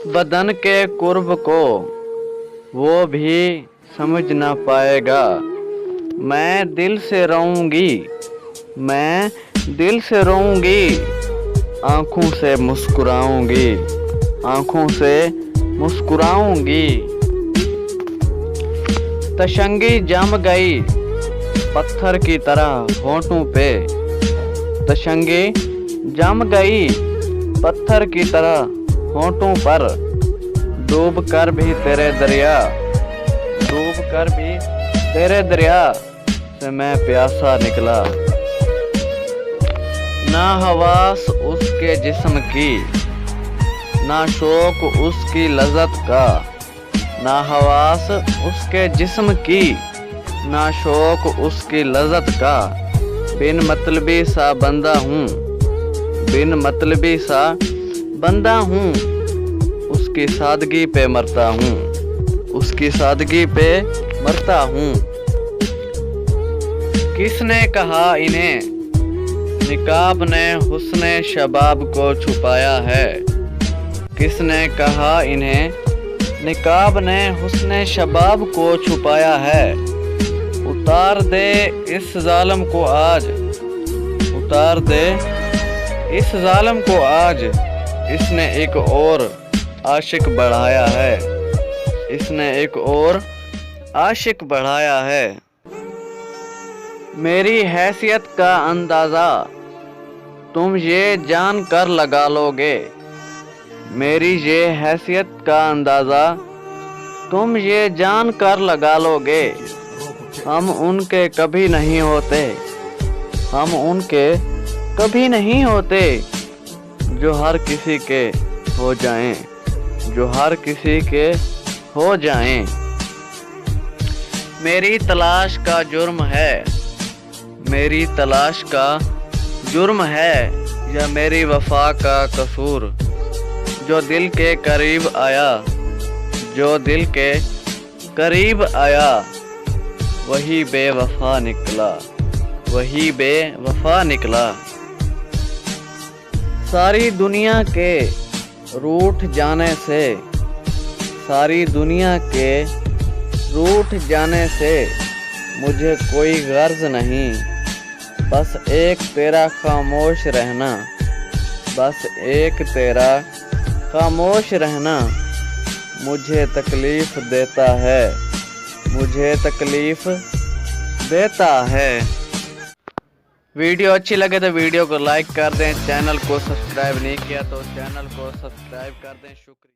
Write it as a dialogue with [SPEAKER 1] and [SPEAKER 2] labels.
[SPEAKER 1] बदन के कुर्ब को वो भी समझ ना पाएगा। मैं दिल से रोऊंगी, मैं दिल से रोऊंगी, आँखों से मुस्कुराऊंगी, आँखों से मुस्कुराऊंगी। तशंगी जम गई पत्थर की तरह होठों पे, तशंगी जम गई पत्थर की तरह होठों पर। डूब कर भी तेरे दरिया, डूब कर भी तेरे दरिया से मैं प्यासा निकला। ना हवास उसके जिस्म की, ना शौक उसकी लज़्ज़त का, ना हवास उसके जिस्म की, ना शौक उसकी लज़्ज़त का। बिन मतलबी सा बंदा हूँ, बिन मतलबी सा बंदा हूँ, उसकी सादगी पे मरता हूँ, उसकी सादगी पे मरता हूँ। किसने कहा इन्हें निकाब ने हुस्ने शबाब को छुपाया है, किसने कहा इन्हें निकाब ने हुस्ने शबाब को छुपाया है। उतार दे इस जालिम को आज, उतार दे इस जालिम को आज, इसने एक और आशिक बढ़ाया है, इसने एक और आशिक बढ़ाया है। मेरी हैसियत का अंदाज़ा तुम ये जान कर लगा लोगे, मेरी ये हैसियत का अंदाज़ा तुम ये जान कर लगा लोगे। हम उनके कभी नहीं होते, हम उनके कभी नहीं होते, जो हर किसी के हो जाएं, जो हर किसी के हो जाएं। मेरी तलाश का जुर्म है, मेरी तलाश का जुर्म है, या मेरी वफा का कसूर। जो दिल के करीब आया, जो दिल के करीब आया, वही बेवफा निकला, वही बेवफा निकला। सारी दुनिया के रूठ जाने से, सारी दुनिया के रूठ जाने से मुझे कोई गर्ज नहीं। बस एक तेरा खामोश रहना, बस एक तेरा खामोश रहना मुझे तकलीफ़ देता है, मुझे तकलीफ़ देता है। वीडियो अच्छी लगे तो वीडियो को लाइक कर दें, चैनल को सब्सक्राइब नहीं किया तो चैनल को सब्सक्राइब कर दें। शुक्रिया।